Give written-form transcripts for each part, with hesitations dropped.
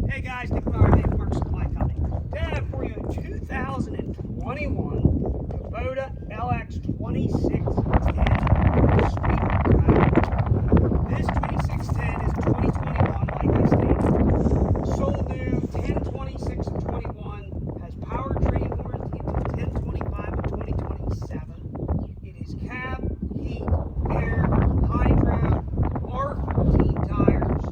Hey guys, Nick Dave Mark Supply Company. Today I have for you a 2021 Kubota LX2610 Street Ride. This 2610 is a 2021, like I stated. Sold new 10/26 of 21. Has powertrain warranty until 10/25 of 2027. It is cab, heat, air, hydro, R14 tires.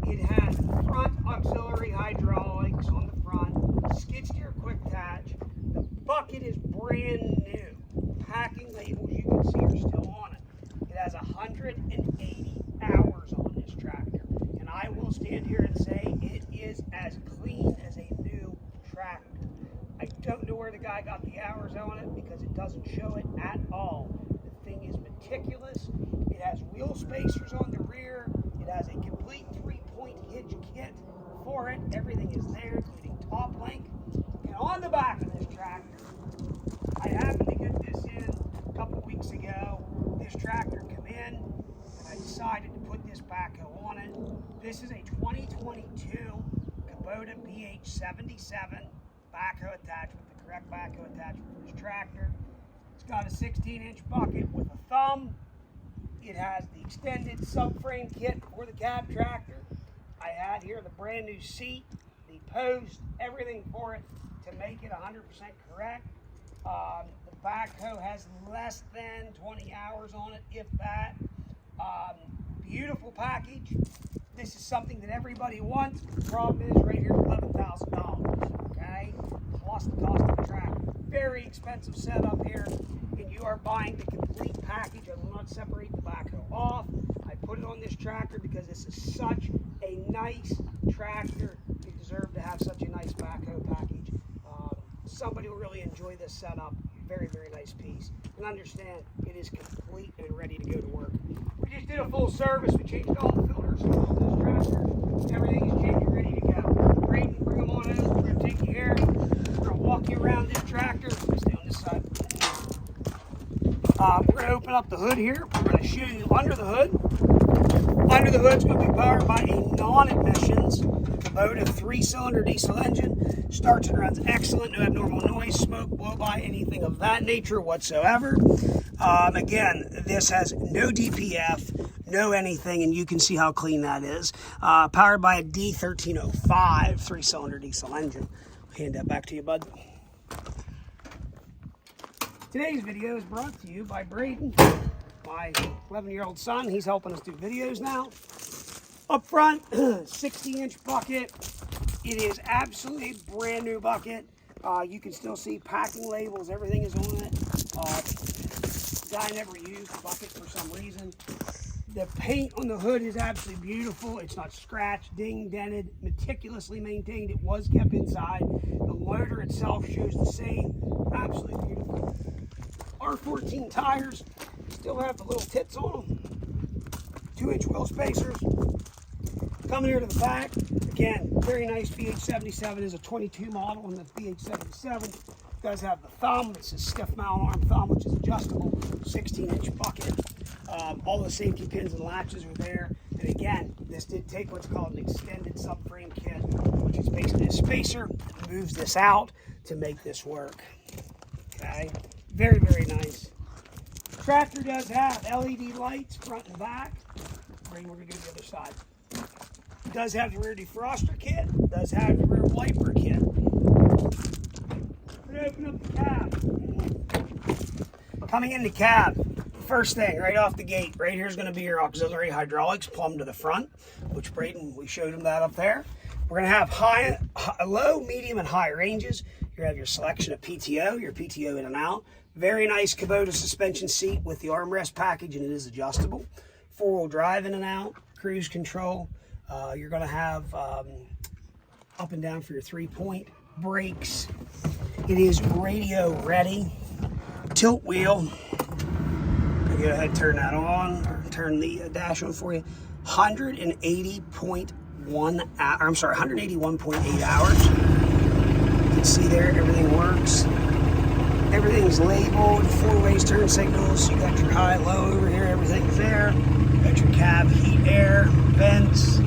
It has front auxiliary hydraulics on the front, skid steer quick attach. The bucket is brand new. Packing labels you can see are still on it. It has 180 hours on this tractor, and I will stand here and say it is as clean as a new tractor. I don't know where the guy got the hours on it because it doesn't show it at all. The thing is meticulous. It has wheel spacers on the rear. It has a complete 3-point hitch kit for it. Everything is there, including top link. And on the back of this tractor, I happened to get this in a couple weeks ago. This tractor came in, and I decided to put this backhoe on it. This is a 2022 Kubota BH77 backhoe attached with the correct backhoe attachment for this tractor. It's got a 16-inch bucket with a thumb. It has the extended subframe kit for the cab tractor. I had here the brand new seat, the post, everything for it to make it 100% correct. The backhoe has less than 20 hours on it, if that. Beautiful package. This is something that everybody wants. The problem is right here, $11,000, okay? Plus the cost of the tractor. Very expensive setup here, and you are buying the complete package. I will not separate the backhoe off. I put it on this tractor because this is such a nice tractor. You deserve to have such a nice backhoe package. Somebody will really enjoy this setup. Very, very nice piece. And understand, it is complete and ready to go to work. We just did a full service. We changed all the filters on this tractor. Everything is changed and ready to go. Braden, bring them on over. We're going to take you here. We're going to walk you around this tractor. Stay on this side. We're going to open up the hood here. We're going to show you under the hood. Under the hood is going to be powered by a non-emissions Kubota 3-cylinder diesel engine. Starts and runs excellent. No abnormal noise, smoke, blow by, anything of that nature whatsoever. Again, this has no DPF, no anything, and you can see how clean that is. Powered by a D1305 3-cylinder diesel engine. I'll hand that back to you, bud. Today's video is brought to you by Braden, my 11-year-old son. He's helping us do videos now. Up front, 60-inch bucket. It is absolutely a brand new bucket. You can still see packing labels. Everything is on it. The guy never used the bucket for some reason. The paint on the hood is absolutely beautiful. It's not scratched, dinged, dented, meticulously maintained. It was kept inside. The loader itself shows the same. Absolutely beautiful. R14 tires still have the little tits on them. 2-inch wheel spacers. Coming here to the back, again, very nice. BH77 is a 22 model, and the BH77 does have the thumb. It's a stiff mount arm thumb, which is adjustable. 16-inch bucket. All the safety pins and latches are there. And again, this did take what's called an extended subframe kit, which is basically a spacer that moves this out to make this work. Okay, very, very nice. Tractor does have LED lights front and back. We're going to go to the other side. It does have the rear defroster kit. It does have the rear wiper kit. We're going to open up the cab. Coming in the cab, first thing right off the gate, right here is going to be your auxiliary hydraulics plumbed to the front, which Braden, we showed him that up there. We're going to have low, medium, and high ranges. You have your selection of PTO, your PTO in and out. Very nice Kubota suspension seat with the armrest package, and it is adjustable. 4-wheel drive in and out, cruise control. You're going to have up and down for your 3-point brakes. It is radio ready. Tilt wheel. I'll go ahead and turn that on, or turn the dash on for you. 181.8 hours. You can see there, everything works. Everything's labeled, 4-ways turn signals. You got your high, low over here, everything's there. Got your cab, heat, air, vents.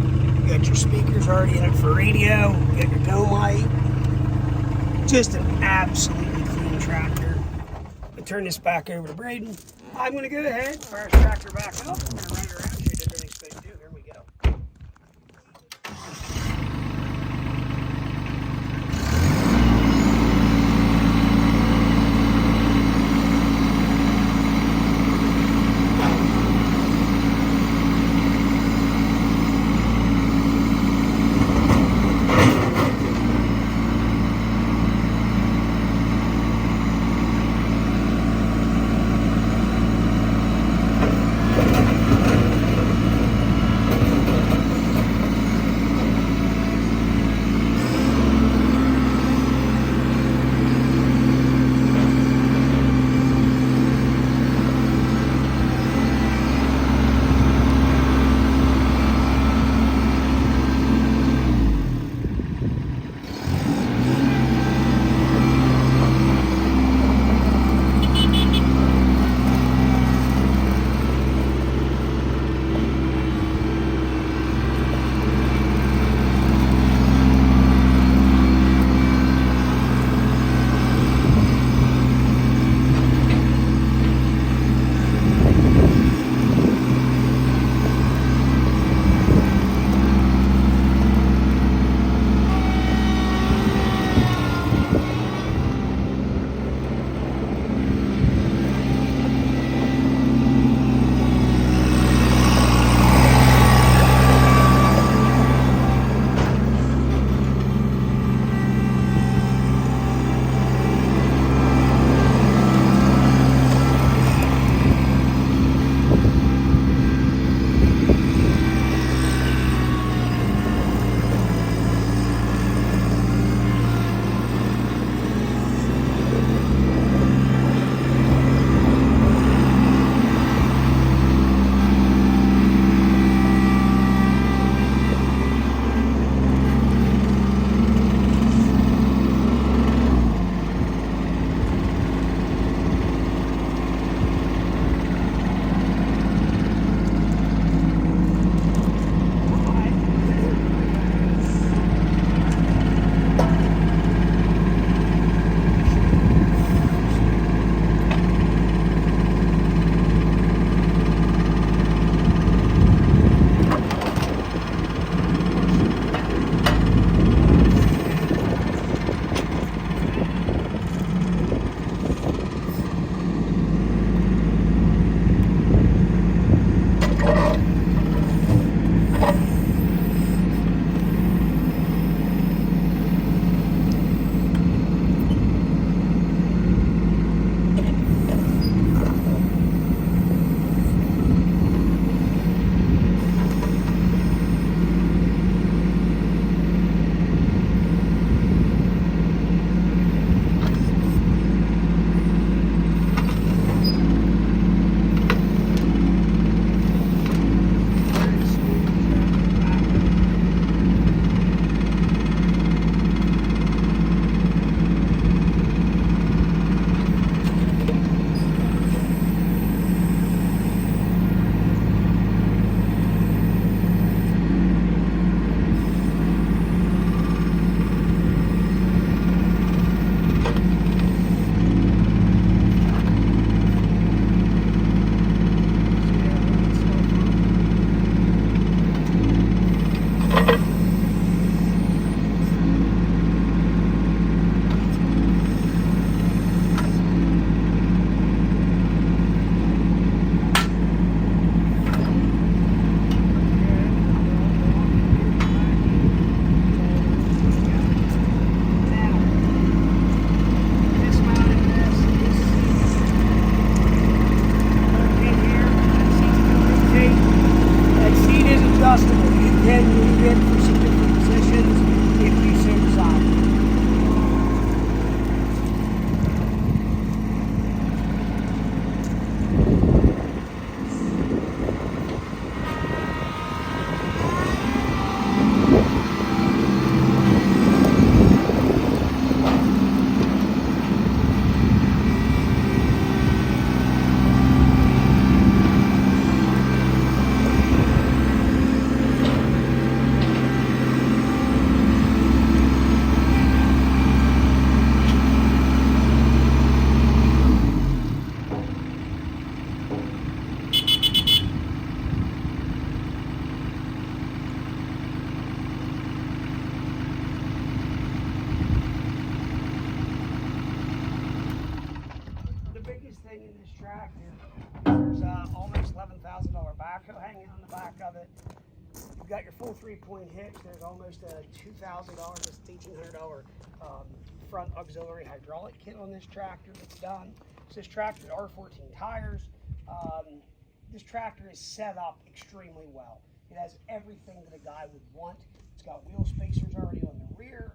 You got your speakers already in it for radio. You got your dome light. Just an absolutely clean tractor. I turn this back over to Braden. I'm going to go ahead, fire this tractor back up. I'm going to run it around, show you what everything's supposed to do. Here we go. tractor. There's almost $11,000 backhoe hanging on the back of it. You've got your full 3-point hitch. There's almost a $2,000, just $1,800 front auxiliary hydraulic kit on this tractor that's done. So this tractor are 14 tires. This tractor is set up extremely well. It has everything that a guy would want. It's got wheel spacers already on the rear.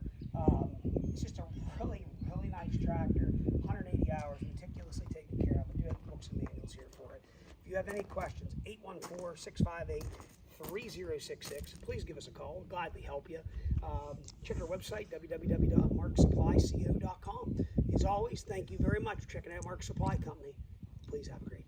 It's just a really, really nice tractor. 180 hours, meticulously taken care of. I do have books and manuals here for it. If you have any questions, 814-658-3066. Please give us a call. We'll gladly help you. Check our website, www.marksupplyco.com. As always, thank you very much for checking out Mark Supply Company. Please have a great day.